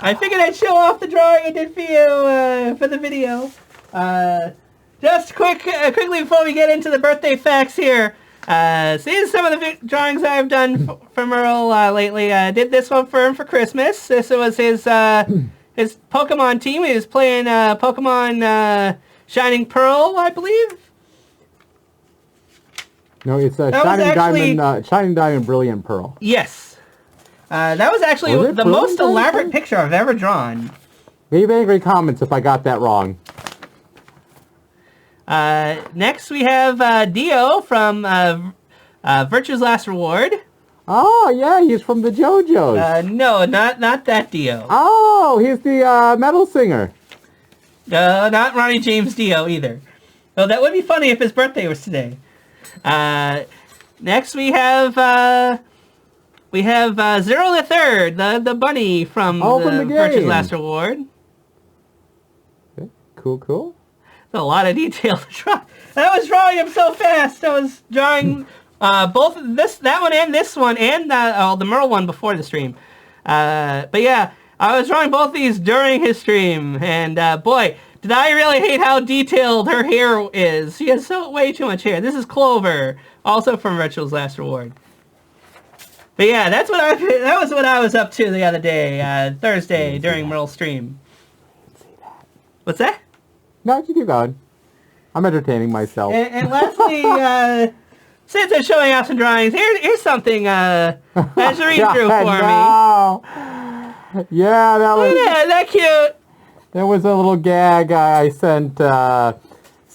I figured I'd show off the drawing I did for you for the video. Just quickly before we get into the birthday facts here. So these are some of the drawings I've done for Merle lately. I did this one for him for Christmas. This was his Pokemon team. He was playing Pokemon Shining Pearl, I believe. No, it's Shining Diamond, Brilliant Pearl. Yes. That was actually the most elaborate picture I've ever drawn. Leave angry comments if I got that wrong. Next we have Dio from Virtue's Last Reward. Oh, yeah, he's from the JoJo's. No, not that Dio. Oh, he's the metal singer. Not Ronnie James Dio either. Well, that would be funny if his birthday was today. Next we have Zero the Third, the bunny from the Virtue's Last Reward. Okay. Cool. A lot of detail to draw. I was drawing him so fast. I was drawing both that one and this one, and the Merle one before the stream. But yeah, I was drawing both these during his stream, and boy, did I really hate how detailed her hair is. She has way too much hair. This is Clover, also from Virtue's Last Reward. But yeah, that was what I was up to the other day, Thursday during Merle's stream. What's that? No, you keep going. I'm entertaining myself. And lastly, since I'm showing off some drawings, here's something Nazarene drew for me. Yeah, that was... Yeah, that cute. There was a little gag I sent to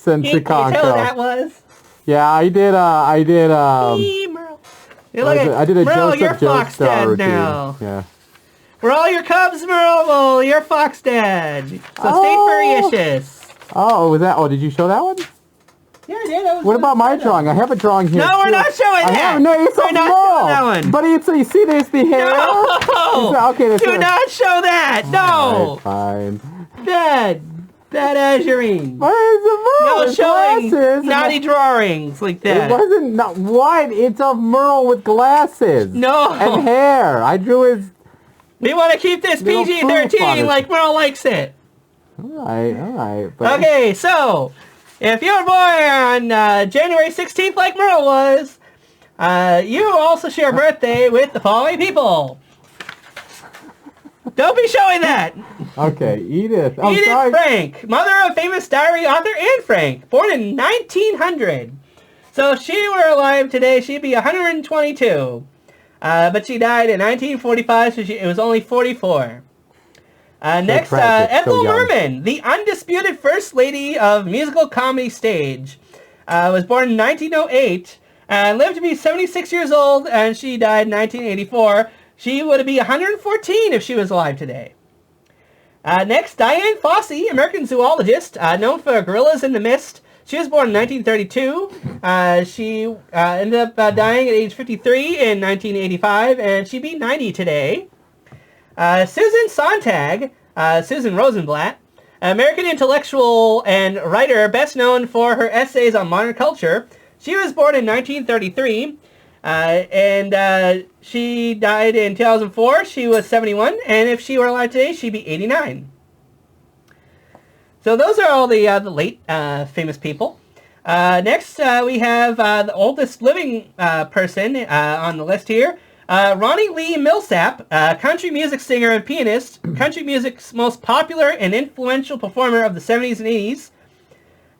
Can you tell Conco. who that was? Yeah, I did. Merle. Hey, look I did a Merle, you're Joseph Fox Dad routine. now. Yeah. We're all your Cubs, Merle. Well, you're Fox Dad. So stay furry-ishous. Oh, was that? Oh, did you show that one? Yeah, I did. What about my drawing? I have a drawing here. No, we're not showing that. No, it's we're not showing that one. But you see, there's the hair. No. Okay, do not show that. No. Right, fine. Bad Azurine. What is the Merle? No showing naughty drawings like that. It wasn't what? It's of Merle with glasses. No. And hair. I drew his... We want to keep this PG-13 like Merle likes it. All right. Okay, so, if you were born on January 16th like Merle was, you also share a birthday with the following people. Don't be showing that. Okay, Edith. Edith Frank, mother of famous diary author Anne Frank, born in 1900. So if she were alive today, she'd be 122. But she died in 1945, so it was only 44. Next, Ethel Berman, the undisputed first lady of musical comedy stage, was born in 1908 and lived to be 76 years old, and she died in 1984. She would be 114 if she was alive today. Next, Diane Fossey, American zoologist, known for Gorillas in the Mist. She was born in 1932. She ended up dying at age 53 in 1985, and she'd be 90 today. Susan Sontag, Susan Rosenblatt, American intellectual and writer best known for her essays on modern culture. She was born in 1933, and she died in 2004. She was 71, and if she were alive today, she'd be 89. So those are all the late famous people. Next, we have the oldest living person on the list here. Ronnie Lee Milsap, country music singer and pianist, country music's most popular and influential performer of the 70s and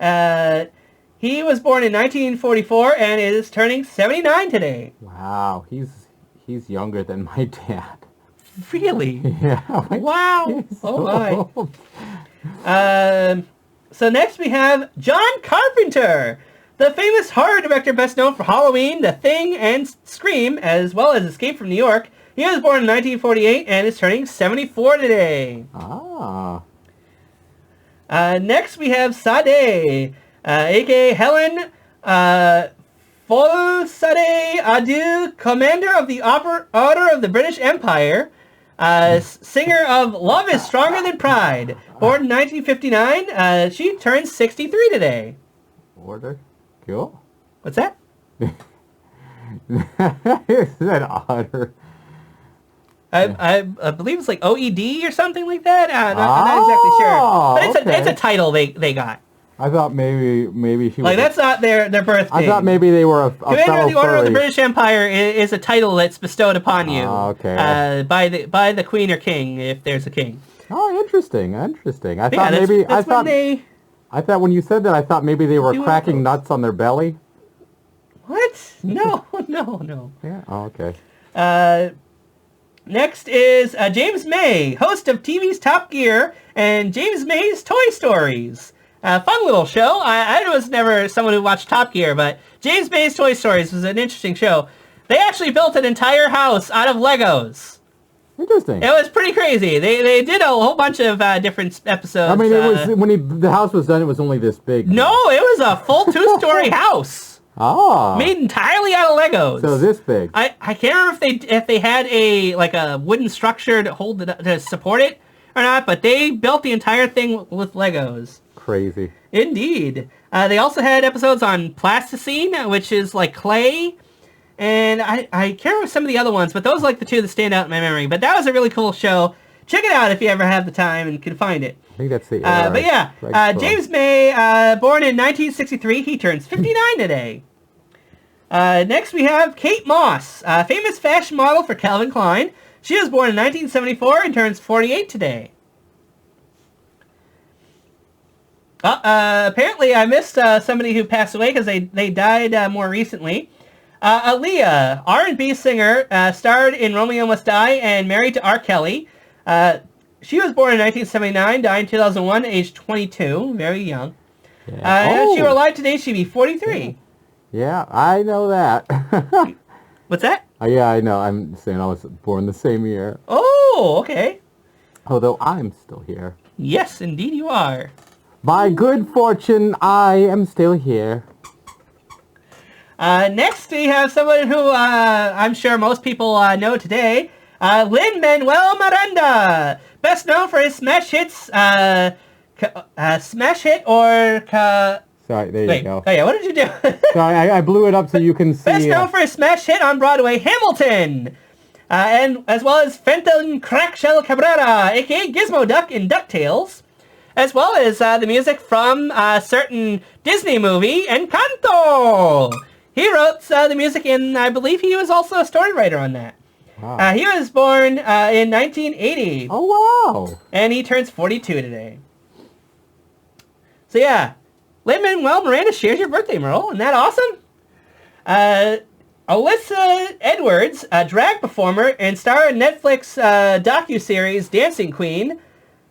80s. He was born in 1944 and is turning 79 today. Wow, he's younger than my dad. Really? Yeah. Wow. Oh my. So next we have John Carpenter, the famous horror director best known for Halloween, The Thing, and Scream, as well as Escape from New York. He was born in 1948 and is turning 74 today. Ah. Next we have Sade, a.k.a. Helen Folsade Adu, commander of the Order of the British Empire, singer of Love is Stronger Than Pride. Born in 1959, she turns 63 today. Order? Cool. What's that? Is that otter? I believe it's like OED or something like that. I'm not exactly sure, but it's a title they got. I thought maybe she was like that's not their birthday. I thought maybe they were a fellow Commander of the Order furry. of the British Empire is a title that's bestowed upon you. Okay. By the Queen or King, if there's a king. Oh, interesting. I thought I thought when you said that, I thought maybe they were cracking nuts on their belly. What? No. Yeah. Oh, okay. Next is James May, host of TV's Top Gear and James May's Toy Stories. Fun little show. I was never someone who watched Top Gear, but James May's Toy Stories was an interesting show. They actually built an entire house out of Legos. Interesting. It was pretty crazy. They did a whole bunch of different episodes. I mean, it was when the house was done, it was only this big. No, it was a full 2-story house. Oh. Made entirely out of Legos. So this big. I can't remember if they had a wooden structure to support it or not, but they built the entire thing with Legos. Crazy. Indeed. They also had episodes on plasticine, which is like clay. And I can't remember some of the other ones, but those are like the two that stand out in my memory. But that was a really cool show. Check it out if you ever have the time and can find it. I think that's the but yeah, James May, born in 1963, he turns 59 today. Next we have Kate Moss, famous fashion model for Calvin Klein. She was born in 1974 and turns 48 today. Apparently I missed somebody who passed away because they died more recently. Aaliyah, R&B singer, starred in Romeo Must Die and married to R. Kelly. She was born in 1979, died in 2001, aged 22, very young. Yeah. If she were alive today, she'd be 43. Yeah, I know that. What's that? Yeah, I know. I'm saying I was born the same year. Oh, okay. Although I'm still here. Yes, indeed you are. By good fortune, I am still here. Next, we have someone who I'm sure most people know today. Lin-Manuel Miranda, best known for his smash hits, Smash Hit or... Sorry, there you go. Oh yeah, what did you do? Sorry, I blew it up so you can see... Best known for his smash hit on Broadway, Hamilton, and as well as Fenton Crackshell Cabrera, a.k.a. Gizmo Duck in DuckTales, as well as the music from a certain Disney movie, Encanto. He wrote the music, and I believe he was also a story writer on that. Wow. He was born in 1980. Oh, wow. And he turns 42 today. So yeah, Lin-Manuel Miranda shares your birthday, Merle. Isn't that awesome? Alyssa Edwards, a drag performer and star in Netflix docuseries Dancing Queen,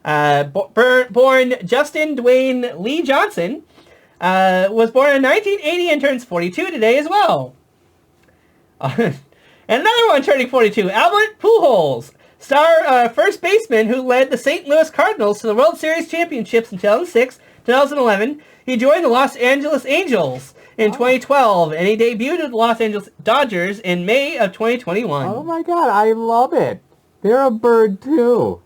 born Justin Dwayne Lee Johnson, was born in 1980 and turns 42 today as well. And another one turning 42, Albert Pujols, star first baseman who led the St. Louis Cardinals to the World Series championships in 2006, 2011. He joined the Los Angeles Angels in 2012, and he debuted with the Los Angeles Dodgers in May of 2021. Oh my God, I love it. They're a bird too.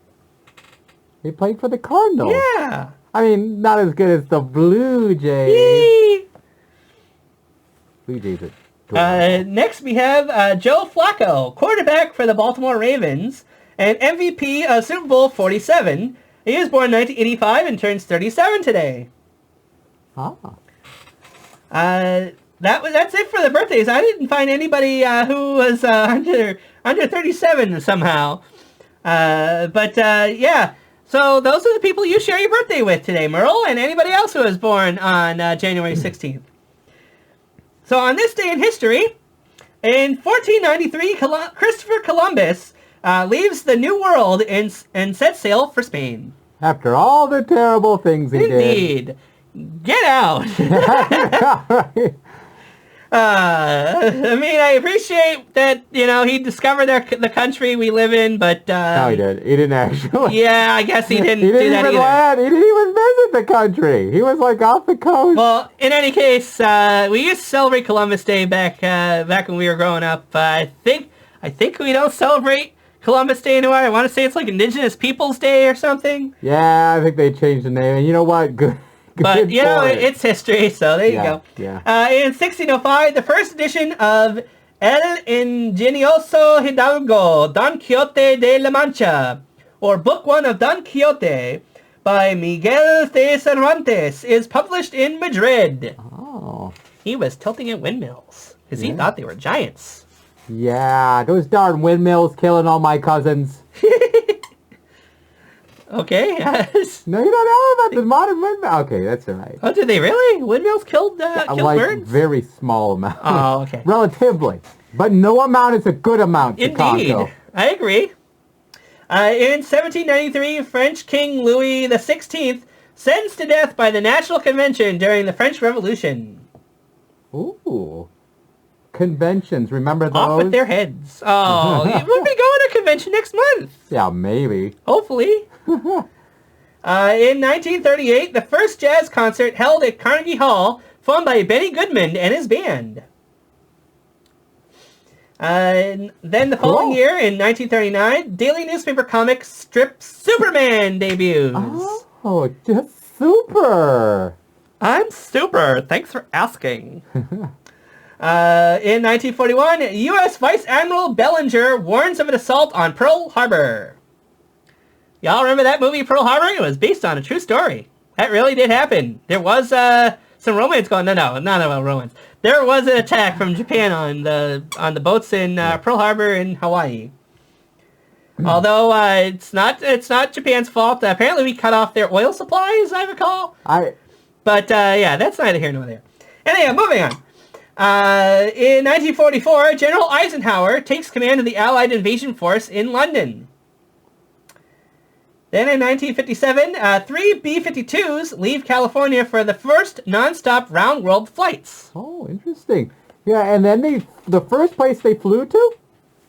They played for the Cardinals. Yeah. I mean, not as good as the Blue Jays. Yee! Blue Jays are next we have Joe Flacco, quarterback for the Baltimore Ravens, and MVP of Super Bowl 47. He was born in 1985 and turns 37 today. That's it for the birthdays. I didn't find anybody who was under 37 somehow. Yeah. So those are the people you share your birthday with today, Merle, and anybody else who was born on January 16th. So on this day in history, in 1493, Christopher Columbus leaves the New World and sets sail for Spain. After all the terrible things he did. Indeed. Get out. I mean, I appreciate that, he discovered the country we live in, but... no, he did. He didn't actually. Yeah, I guess he didn't do that either. Land. He didn't even visit the country. He was, off the coast. Well, in any case, we used to celebrate Columbus Day back when we were growing up. I think we don't celebrate Columbus Day anymore. I want to say it's like Indigenous Peoples Day or something. Yeah, I think they changed the name. And you know what? Good. But, it's history, so there you go. Yeah. In 1605, the first edition of El Ingenioso Hidalgo, Don Quixote de la Mancha, or Book 1 of Don Quixote, by Miguel de Cervantes, is published in Madrid. Oh. He was tilting at windmills, because he thought they were giants. Yeah, those darn windmills killing all my cousins. Okay, yes. No, you don't know about the modern windmill. Okay, that's all right. Oh, did they really? Windmills killed birds? Very small amount. Oh, okay. Relatively. But no amount is a good amount, Chicago. Indeed. I agree. In 1793, French King Louis XVI sentenced to death by the National Convention during the French Revolution. Ooh. Conventions, remember those? Off with their heads. Oh, we'll be going to a convention next month. Yeah, maybe. Hopefully. In 1938, the first jazz concert held at Carnegie Hall, formed by Benny Goodman and his band. Then the following year, in 1939, daily newspaper comic strip Superman debuts. Oh, just super. I'm super. Thanks for asking. In 1941, U.S. Vice Admiral Bellinger warns of an assault on Pearl Harbor. Y'all remember that movie, Pearl Harbor? It was based on a true story. That really did happen. There was some romance going. No, not about romance. There was an attack from Japan on the boats in Pearl Harbor in Hawaii. Although it's not Japan's fault. Apparently, we cut off their oil supply, as I recall. But yeah, that's neither here nor there. Anyway, moving on. In 1944, General Eisenhower takes command of the Allied invasion force in London. Then in 1957, 3 B-52s leave California for the first non-stop round-world flights. Oh, interesting. Yeah, and then the first place they flew to?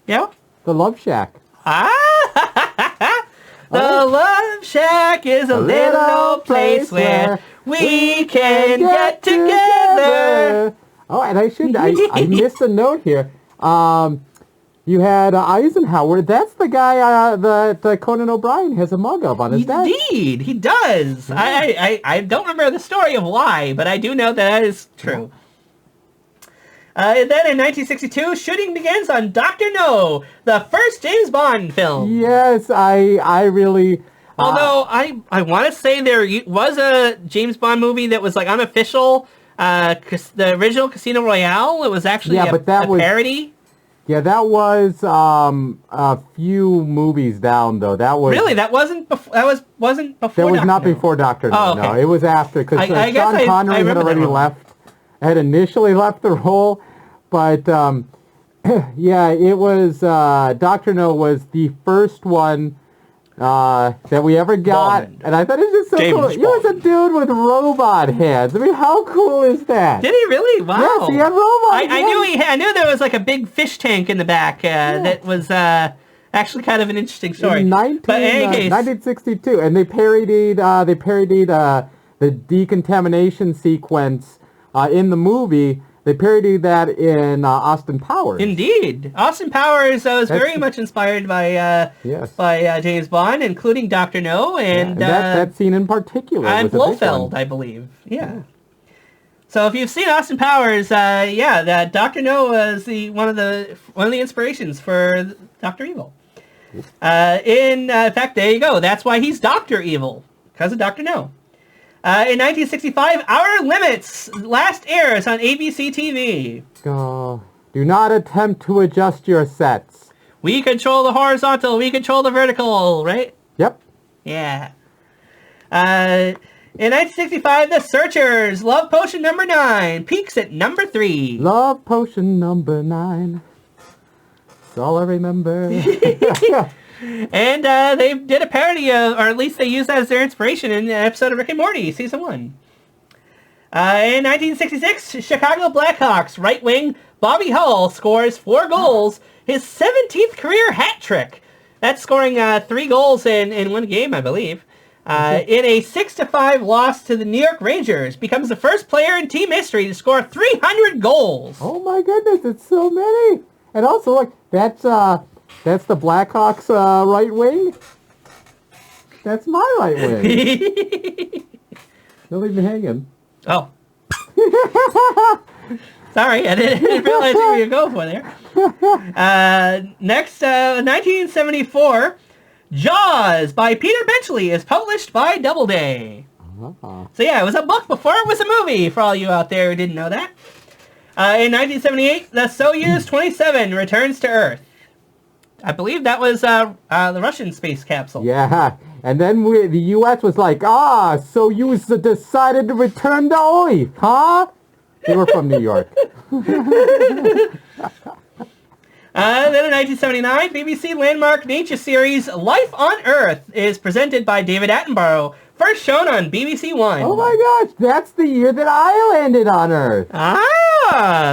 Yeah? The Love Shack. The Love Shack is a little place where we can get together. Oh, and I missed a note here. You had Eisenhower. That's the guy that Conan O'Brien has a mug of on his desk. Indeed, he does. Yeah. I don't remember the story of why, but I do know that is true. And then in 1962, shooting begins on Dr. No, the first James Bond film. Yes, I really... Although, I want to say there was a James Bond movie that was like unofficial, the original Casino Royale. It was actually a parody. Yeah, that was a few movies down, though. That wasn't before. That wasn't before. That was not before Dr. No. Oh, okay. No, it was after, because Sean Connery had already had initially left the role, but yeah, it was Dr. No was the first one that we ever got, Baldwin. And I thought it was just so James cool. He was a dude with robot hands. I mean, how cool is that? Did he really? Wow. Yes, he had robot hands. I knew there was like a big fish tank in the back that was actually kind of an interesting story. In 1962, and they parodied the decontamination sequence in the movie. They parodied that in Austin Powers. Indeed. Austin Powers was very much inspired by James Bond, including Dr. No. And that scene in particular. And Blofeld, I believe. Yeah. So if you've seen Austin Powers, that Dr. No was one of the inspirations for Dr. Evil. In fact, there you go. That's why he's Dr. Evil, because of Dr. No. In 1965, Outer Limits last airs on ABC TV. Oh, do not attempt to adjust your sets. We control the horizontal, we control the vertical, right? Yep. Yeah. In 1965, The Searchers, Love Potion number 9, peaks at number 3. Love Potion number 9. That's all I remember. And they did a parody of, or at least they used that as their inspiration in an episode of Rick and Morty, season 1. In 1966, Chicago Blackhawks right wing Bobby Hull scores 4 goals, his 17th career hat trick. That's scoring 3 goals in one game, I believe. In a 6-5 loss to the New York Rangers, becomes the first player in team history to score 300 goals. Oh my goodness, it's so many. And also, look, that's the Blackhawks right wing. That's my right wing. Don't leave me hanging. Oh. Sorry, I didn't realize you were going to go for there. Next, 1974, Jaws by Peter Benchley is published by Doubleday. So yeah, it was a book before it was a movie, for all you out there who didn't know that. In 1978, the Soyuz 27 returns to Earth. I believe that was the Russian space capsule. Yeah, and then the U.S. was like, Soyuz decided to return to Earth, huh? They were from New York. Then in 1979, BBC landmark nature series Life on Earth is presented by David Attenborough, first shown on BBC One. Oh my gosh, that's the year that I landed on Earth.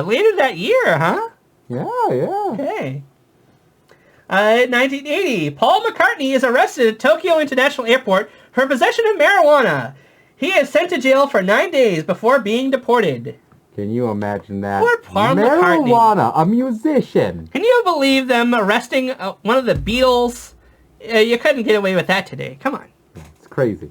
Later that year, huh? Yeah. Okay. In 1980, Paul McCartney is arrested at Tokyo International Airport for possession of marijuana. He is sent to jail for 9 days before being deported. Can you imagine that? Poor Paul Marijuana, McCartney. A musician. Can you believe them arresting one of the Beatles? You couldn't get away with that today. Come on. It's crazy.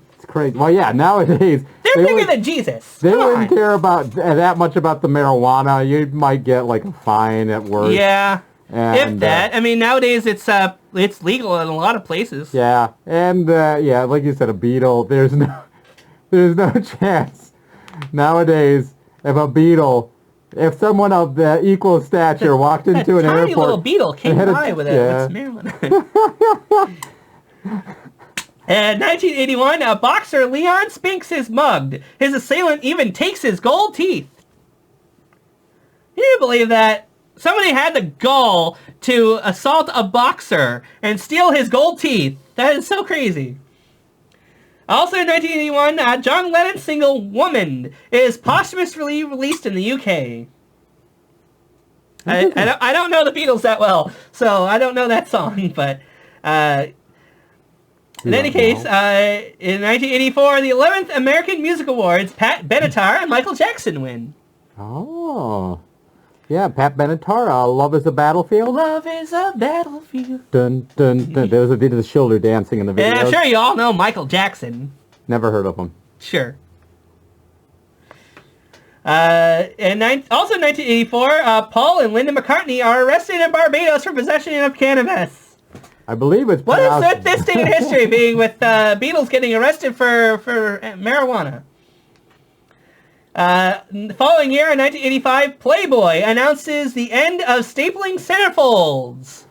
Well, yeah, nowadays... They're bigger than Jesus. They wouldn't care about that much about the marijuana. You might get, like, a fine at work. Yeah. If that. I mean, nowadays it's legal in a lot of places. Yeah. And, like you said, a Beatle, there's no chance nowadays... If someone of equal stature walked into an airport... tiny little beetle came by with marijuana. In 1981, boxer Leon Spinks is mugged. His assailant even takes his gold teeth. Can you believe that? Somebody had the gall to assault a boxer and steal his gold teeth. That is so crazy. Also in 1981, John Lennon's single Woman is posthumously released in the UK. I don't know the Beatles that well, so I don't know that song, but in any case, in 1984, the 11th American Music Awards, Pat Benatar and Michael Jackson win. Oh. Yeah, Pat Benatar, Love is a Battlefield. Love is a battlefield. Dun, dun, dun. There was a bit of the shoulder dancing in the video. And I'm sure you all know Michael Jackson. Never heard of him. Sure. Also in 1984, Paul and Linda McCartney are arrested in Barbados for possession of cannabis. I believe it's What is this day in history being with Beatles getting arrested for marijuana? The following year, in 1985, Playboy announces the end of stapling centerfolds.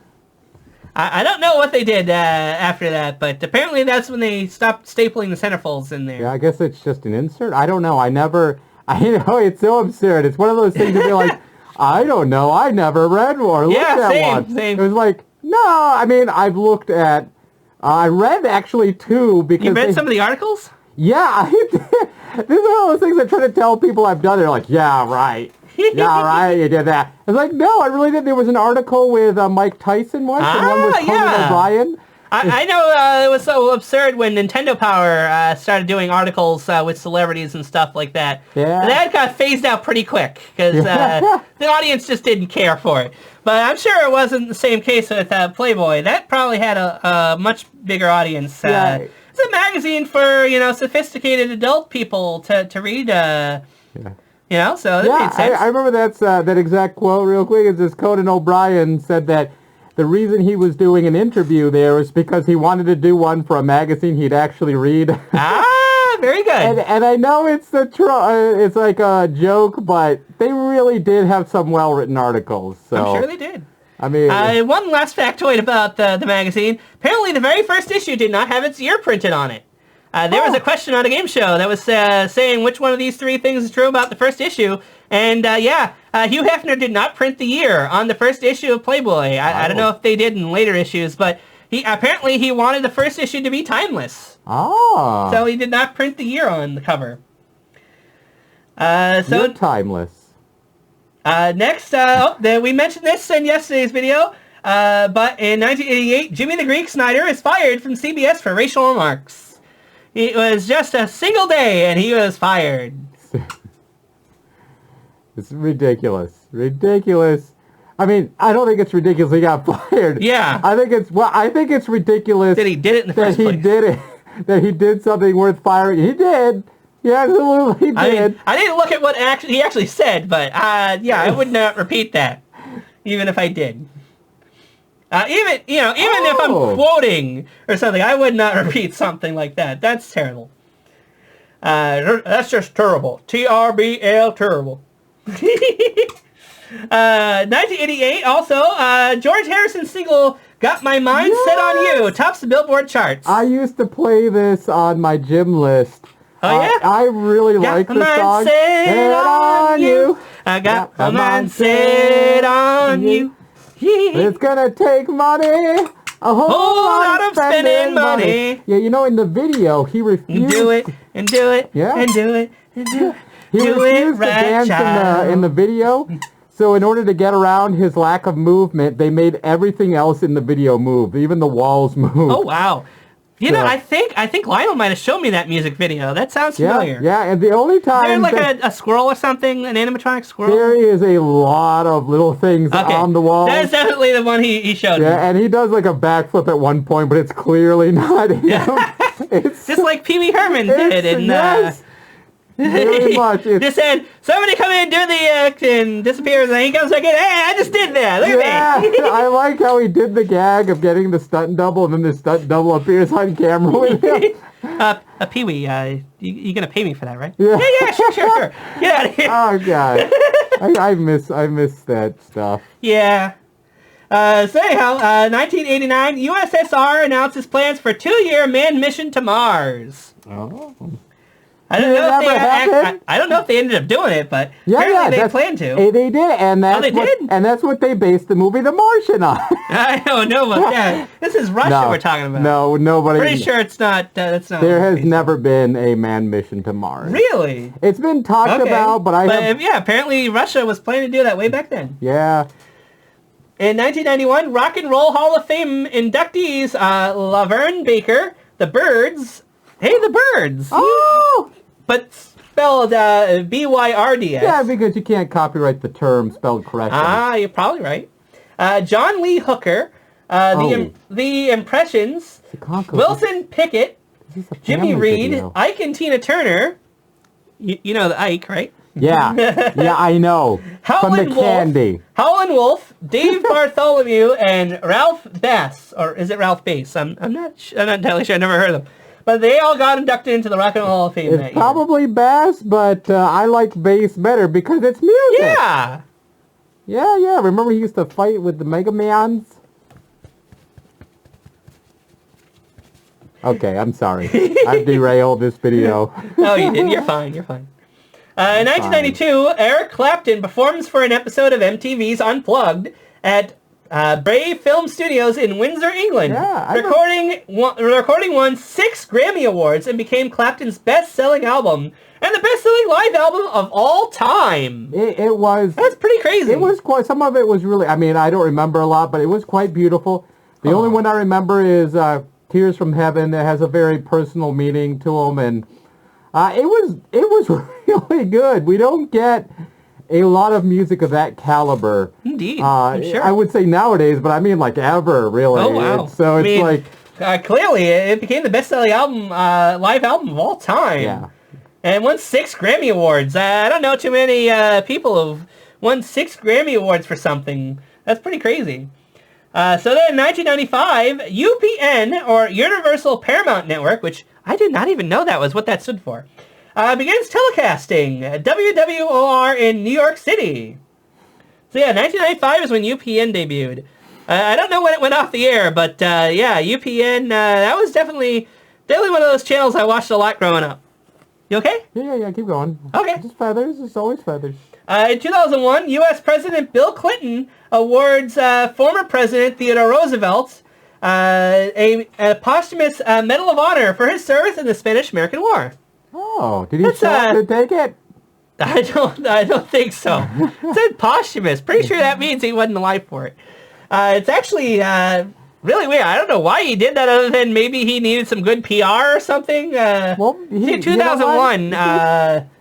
I don't know what they did after that, but apparently that's when they stopped stapling the centerfolds in there. Yeah, I guess it's just an insert. I don't know. I know it's so absurd. It's one of those things to be like, I don't know. I never read or looked at one. It was like, no, I mean, I've looked at, I read actually two because... You read some of the articles? Yeah, I did. This is one of those things I try to tell people I've done. They're like, yeah, right. Yeah, right, you did that. I was like, no, I really did. There was an article with Mike Tyson once, and one with Conan O'Brien. I know it was so absurd when Nintendo Power started doing articles with celebrities and stuff like that. Yeah. And that got phased out pretty quick, because the audience just didn't care for it. But I'm sure it wasn't the same case with Playboy. That probably had a much bigger audience. It's a magazine for, sophisticated adult people to read. So that made sense. I remember that exact quote real quick. It's this Conan O'Brien said that the reason he was doing an interview there was because he wanted to do one for a magazine he'd actually read. Very good. And I know it's it's like a joke, but they really did have some well-written articles. So. I'm sure they did. I mean... one last factoid about the magazine. Apparently, the very first issue did not have its year printed on it. There was a question on a game show that was saying which one of these three things is true about the first issue. And, Hugh Hefner did not print the year on the first issue of Playboy. I don't know if they did in later issues, but he wanted the first issue to be timeless. Oh. So he did not print the year on the cover. You're timeless. Next, we mentioned this in yesterday's video, but in 1988, Jimmy the Greek Snyder is fired from CBS for racial remarks. It was just a single day, and he was fired. It's ridiculous. Ridiculous. I mean, I don't think it's ridiculous he got fired. Yeah. I think it's ridiculous that he did it in the first place. That he did something worth firing. He did, You absolutely did. I mean, I didn't look at what he actually said, but yeah, I would not repeat that, even if I did. Even if I'm quoting or something, I would not repeat something like that. That's terrible. That's just terrible. TRBL, terrible. 1988, also, George Harrison's single "Got My Mind Set on You" tops the Billboard charts. I used to play this on my gym list. Oh, yeah? I really like the song. Set on you. I got my mind set on you. It's gonna take money. A whole lot of spending money. Yeah, in the video, he refused. Do it, and do it, and do it, and do it. He refused to dance in the video. So in order to get around his lack of movement, they made everything else in the video move. Even the walls move. Oh, wow. I think Lionel might have shown me that music video. That sounds familiar. Yeah, and the only time... Is there a squirrel or something? An animatronic squirrel? There is a lot of little things on the wall. That is definitely the one he showed me. Yeah, and he does like a backflip at one point, but it's clearly not him. It's just like Pee Wee Herman did in... Yes. Very much. Just said, somebody come in, do the act, and disappears, and he comes back in, hey, I just did that, look at me. I like how he did the gag of getting the stunt double, and then the stunt double appears on camera with him. Pee Wee, you gonna pay me for that, right? Yeah, sure. Get out of here. Oh, God. I miss that stuff. Yeah. So anyhow, 1989, USSR announces plans for 2-year manned mission to Mars. Oh. I don't know if they ended up doing it, but apparently they planned to. They did, and that's what they based the movie The Martian on. I don't know about that. This is Russia we're talking about. No, nobody. Pretty sure it's not. That's not. There has never been a manned mission to Mars. Really? It's been talked about, but apparently Russia was planning to do that way back then. Yeah. In 1991, Rock and Roll Hall of Fame inductees Laverne Baker, The Byrds. Hey, The Byrds. Oh. But spelled B-Y-R-D-S. Yeah, because you can't copyright the term spelled correctly. You're probably right. John Lee Hooker, The Impressions, Wilson Pickett, Jimmy Reed, Ike and Tina Turner. You know the Ike, right? Yeah, I know. From the Candy. Howlin' Wolf, Dave Bartholomew, and Ralph Bass. Or is it Ralph Bass? I'm not entirely sure. I never heard of them. But they all got inducted into the Rock and Roll Hall of Fame that year. It's probably bass, but I like bass better because it's music. Yeah. Yeah. Remember he used to fight with the Mega Mans? Okay, I'm sorry. I've derailed this video. No, you didn't. You're fine. In 1992, Eric Clapton performs for an episode of MTV's Unplugged at Brave Film Studios in Windsor, England. Yeah, recording won 6 Grammy Awards and became Clapton's best-selling album and the best-selling live album of all time. It was... That's pretty crazy. It was quite... Some of it was really... I mean, I don't remember a lot, but it was quite beautiful. The only one I remember is Tears from Heaven. That has a very personal meaning to them, and it was really good. We don't get a lot of music of that caliber. Indeed, I'm sure. I would say nowadays, but I mean like ever, really. Oh, wow. Clearly, it became the best-selling album, live album of all time. Yeah. And won 6 Grammy Awards. I don't know too many people who've won 6 Grammy Awards for something. That's pretty crazy. So then in 1995, UPN, or Universal Paramount Network, which I did not even know that was what that stood for, begins telecasting WWOR in New York City. So yeah, 1995 is when UPN debuted. I don't know when it went off the air, but UPN, that was definitely one of those channels I watched a lot growing up. You okay? Yeah, keep going. Okay. Just feathers, it's always feathers. In 2001, U.S. President Bill Clinton awards former President Theodore Roosevelt a posthumous Medal of Honor for his service in the Spanish-American War. Oh, did he show to take it? I don't think so. It said posthumous. Pretty sure that means he wasn't alive for it. It's actually really weird. I don't know why he did that other than maybe he needed some good PR or something. In 2001...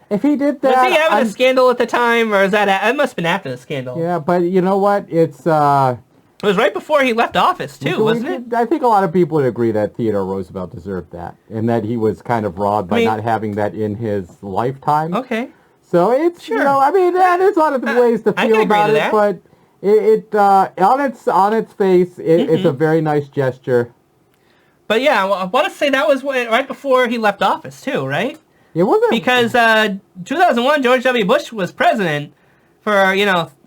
if he did that... Was he having a scandal at the time, or is that... It must have been after the scandal. Yeah, but you know what? It's... It was right before he left office, too, wasn't it? I think a lot of people would agree that Theodore Roosevelt deserved that, and that he was kind of robbed by not having that in his lifetime. Okay. So it's, there's a lot of ways to feel about it, but it on its face, it's a very nice gesture. But yeah, I want to say that was right before he left office, too, right? It wasn't. Because 2001, George W. Bush was president for,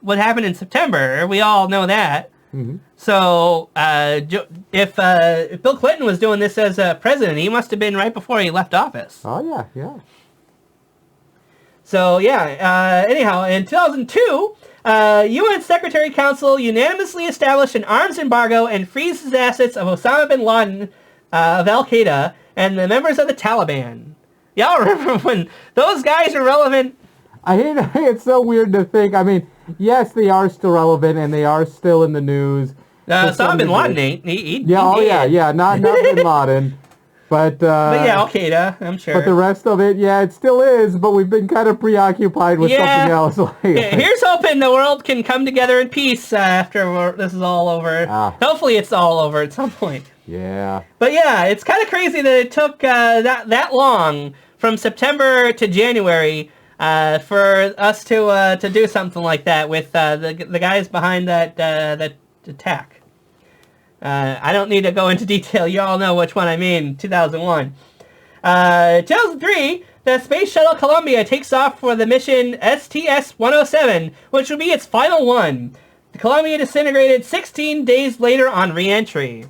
what happened in September. We all know that. Mm-hmm. So if Bill Clinton was doing this as president, he must have been right before he left office. Oh, yeah. So, anyhow, in 2002, UN Secretary Council unanimously established an arms embargo and freezes the assets of Osama bin Laden of Al-Qaeda and the members of the Taliban. Y'all remember when those guys are relevant? It's so weird to think. I mean, yes, they are still relevant, and they are still in the news. Osama bin Laden ain't. Not bin Laden. But Al-Qaeda, I'm sure. But the rest of it, it still is, but we've been kind of preoccupied with something else. Here's hoping the world can come together in peace after this is all over. Hopefully it's all over at some point. Yeah. But it's kind of crazy that it took that long from September to January for us to do something like that with the guys behind that attack. I don't need to go into detail. You all know which one I mean. 2001. 2003, the Space Shuttle Columbia takes off for the mission STS-107, which will be its final one. The Columbia disintegrated 16 days later on re-entry.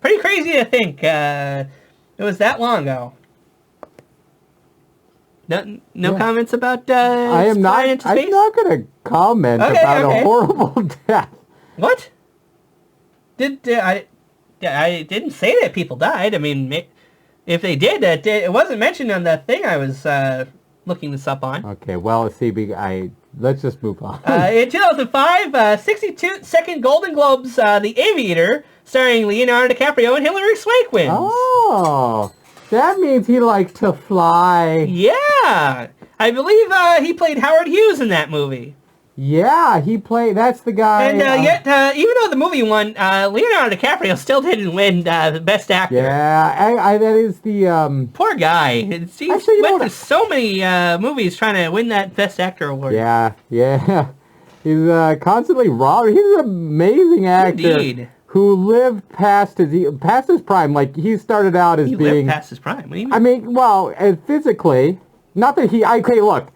Pretty crazy to think it was that long ago. No comments about I'm not going to comment about a horrible death. What? I didn't say that people died. I mean, if they did, it wasn't mentioned on the thing I was looking this up on. Okay, well, let's just move on. In 2005, 62nd Golden Globes, The Aviator, starring Leonardo DiCaprio and Hilary Swank wins. Oh, that means he likes to fly. Yeah, I believe he played Howard Hughes in that movie. Yeah, that's the guy. And yet, even though the movie won, Leonardo DiCaprio still didn't win the Best Actor. Yeah, that is the... Poor guy. He went to so many movies trying to win that Best Actor award. Yeah. He's constantly robbed. He's an amazing actor. Indeed. Who lived past his prime. Like, he started out as being... He lived past his prime? What do you mean? I mean, well, physically, not that he... Okay, look.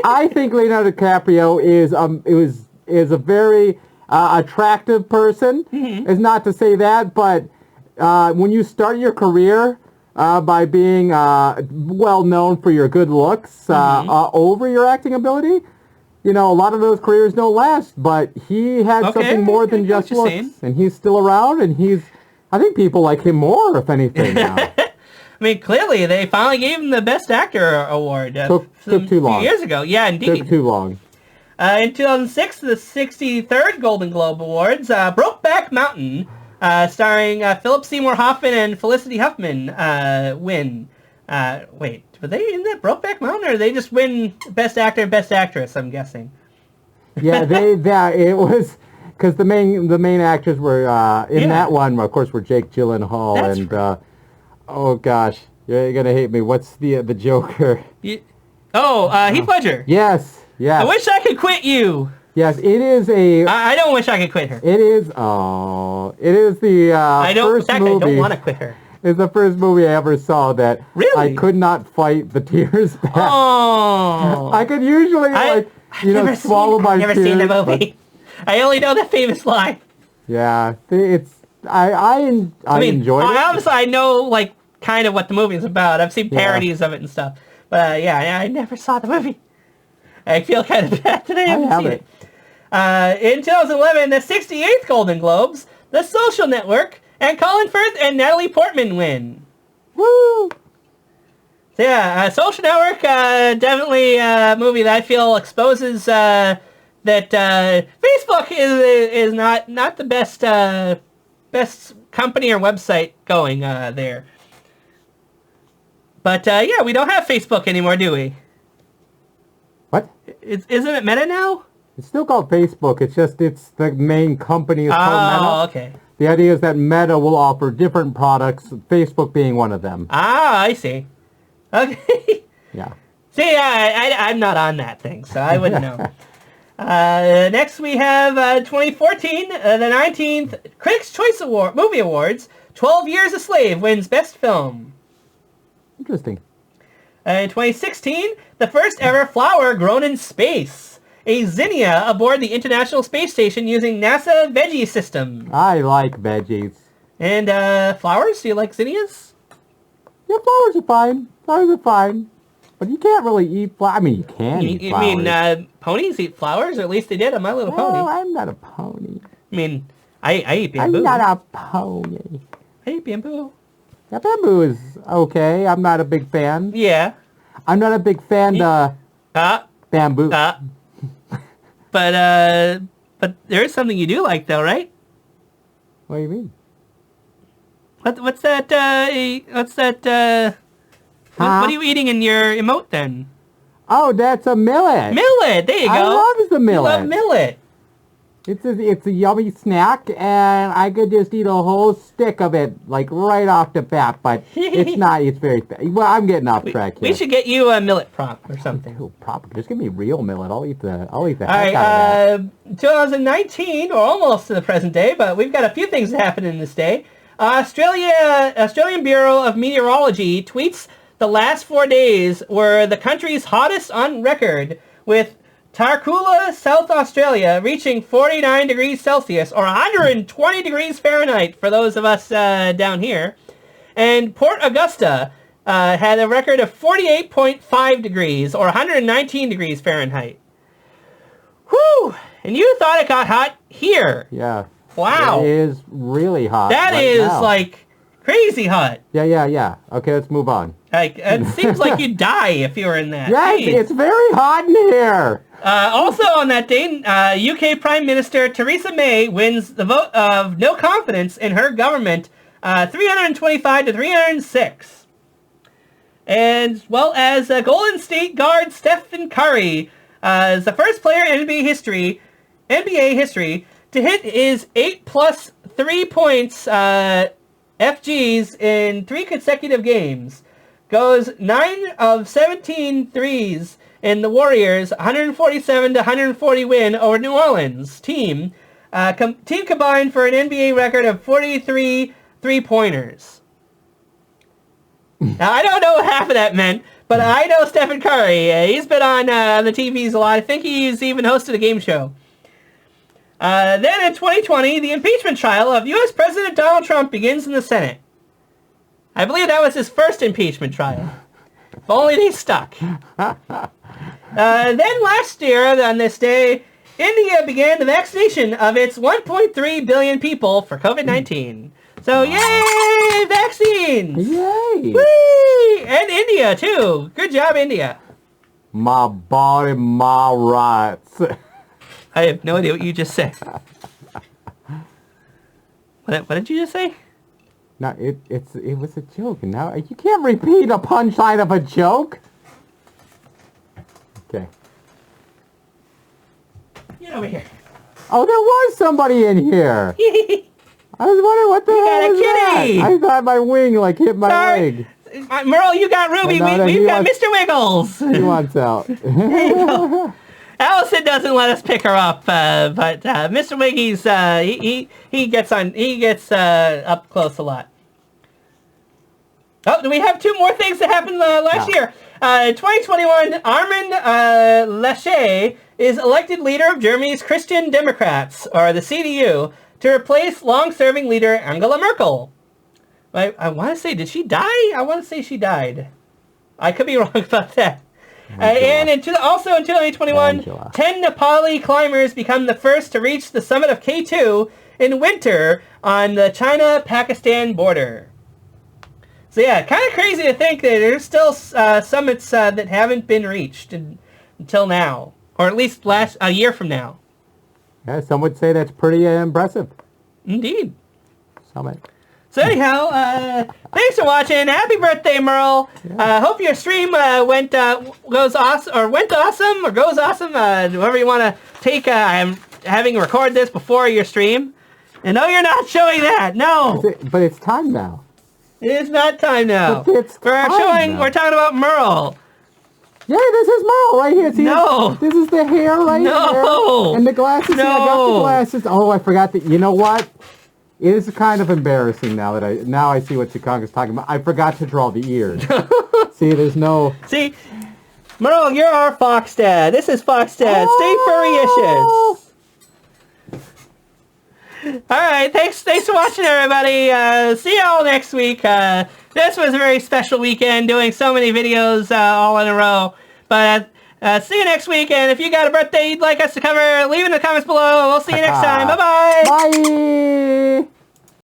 I think Leonardo DiCaprio is a very attractive person. Mm-hmm. It's not to say that, but when you start your career by being well known for your good looks over your acting ability, a lot of those careers don't last. But he had something more than just looks, and he's still around, and I think people like him more, if anything, now. I mean, clearly, they finally gave him the Best Actor award took too long. A few years ago. Yeah, indeed. Took too long. In 2006, the 63rd Golden Globe Awards, Brokeback Mountain, starring Philip Seymour Hoffman and Felicity Huffman, win. Wait, were they in that Brokeback Mountain, or did they just win Best Actor and Best Actress, I'm guessing? Yeah, it was... Because the main actors were, in that one, of course, were Jake Gyllenhaal and... oh gosh, you're gonna hate me. What's the Joker? Heath Ledger. Yes. I wish I could quit you. Yes, it is a... I don't wish I could quit her. It is the first movie... I don't want to quit her. It's the first movie I ever saw that I could not fight the tears back. Oh. I could usually, swallow my tears. I've never seen the movie. I only know the famous line. Yeah, it's... I enjoyed it. Obviously, I know, kind of what the movie is about. I've seen parodies of it and stuff. But, I never saw the movie. I feel kind of bad that I haven't seen it. In 2011, the 68th Golden Globes, The Social Network, and Colin Firth and Natalie Portman win. Woo! So, Social Network, definitely a movie that I feel exposes that Facebook is not the best company or website going there. But, we don't have Facebook anymore, do we? What? Isn't it Meta now? It's still called Facebook. It's the main company is called Meta. Oh, okay. The idea is that Meta will offer different products, Facebook being one of them. Ah, I see. Okay. Yeah. See, I'm not on that thing, so I wouldn't know. Next we have 2014, the 19th Critics' Choice Movie Awards. 12 Years a Slave wins Best Film. Interesting. In 2016, the first ever flower grown in space. A zinnia aboard the International Space Station using NASA veggie system. I like veggies. And flowers? Do you like zinnias? Yeah, flowers are fine. Flowers are fine. But you can't really eat flowers. I mean, you can eat flowers. You mean ponies eat flowers? Or at least they did on My Little Pony. Oh, I'm not a pony. I mean, I eat bamboo. I'm not a pony. I eat bamboo. Yeah, bamboo is okay. I'm not a big fan. Yeah. I'm not a big fan of bamboo. But there is something you do like, though, right? What do you mean? What's that? What are you eating in your emote then? Oh, that's a millet. Millet. There you go. I love the millet. You love millet. It's a yummy snack, and I could just eat a whole stick of it, like, right off the bat, but it's not, it's very, well, I'm getting off track here. We should get you a millet prop or something. Oh, prop, just give me real millet, I'll eat the All heck right, out of that. 2019, or almost to the present day, but we've got a few things happening this day. Australian Bureau of Meteorology tweets the last 4 days were the country's hottest on record, with Tarcoola, South Australia, reaching 49 degrees Celsius, or 120 degrees Fahrenheit for those of us down here. And Port Augusta had a record of 48.5 degrees, or 119 degrees Fahrenheit. Whew! And you thought it got hot here. Yeah. Wow. It is really hot. That right is, now. like, crazy hot. Yeah. Okay, let's move on. Like, it seems like you'd die if you were in that. Yes, Jeez. it's very hot in here. Also on that day, UK Prime Minister Theresa May wins the vote of no confidence in her government, 325 to 306. And, well, as Golden State guard Stephen Curry is the first player in NBA history to hit his 8+ 3 points FGs in 3 consecutive games. Goes 9 of 17 threes in the Warriors' 147 to 140 win over New Orleans team. Team combined for an NBA record of 43 three-pointers. Now, I don't know what half of that meant, but I know Stephen Curry. He's been on the TVs a lot. I think he's even hosted a game show. Then in 2020, the impeachment trial of U.S. President Donald Trump begins in the Senate. I believe that was his first impeachment trial. If only they stuck. Then last year, on this day, India began the vaccination of its 1.3 billion people for COVID-19. So, yay, vaccines! Yay! Whee! And India, too. Good job, India. My body, my rights. I have no idea what you just said. What did you just say? No, it was a joke. Now you can't repeat a punchline of a joke. Okay. Get over here. Oh, there was somebody in here. I was wondering what the hell was kitty. that? I thought my wing hit my leg. Merle, you got Ruby. We've got Mr. Wiggles. He wants out. There you go. Allison doesn't let us pick her up, but Mr. Wiggy's he gets up close a lot. Oh, do we have 2 more things that happened last year? 2021, Armin Laschet is elected leader of Germany's Christian Democrats, or the CDU, to replace long-serving leader Angela Merkel. I want to say, did she die? I want to say she died. I could be wrong about that. And also in 2021, Angela. 10 Nepali climbers become the first to reach the summit of K2 in winter on the China-Pakistan border. So yeah, kind of crazy to think that there's still summits that haven't been reached until now, or at least a year from now. Yeah, some would say that's pretty impressive. Indeed. Summit. So anyhow, thanks for watching. Happy birthday, Merle. Hope your stream went awesome, or goes awesome. Whoever you want to take. I'm having record this before your stream. And no, you're not showing that. No. But it's time now. It is not time now. But it's time now. We're talking about Merle. Yeah, this is Merle right here. See, no. This is the hair right here. And the glasses. No. See, I got the glasses. Oh, I forgot that. You know what? It is kind of embarrassing now that I see what Chicago's talking about. I forgot to draw the ears. See, there's no... See, Merle, you're our Fox Dad. This is Fox Dad. Oh. Stay furry-ishes. Alright, thanks for watching, everybody. See y'all next week. This was a very special weekend, doing so many videos all in a row. But see you next week, and if you got a birthday you'd like us to cover, leave it in the comments below. We'll see you next time. Bye-bye. Bye.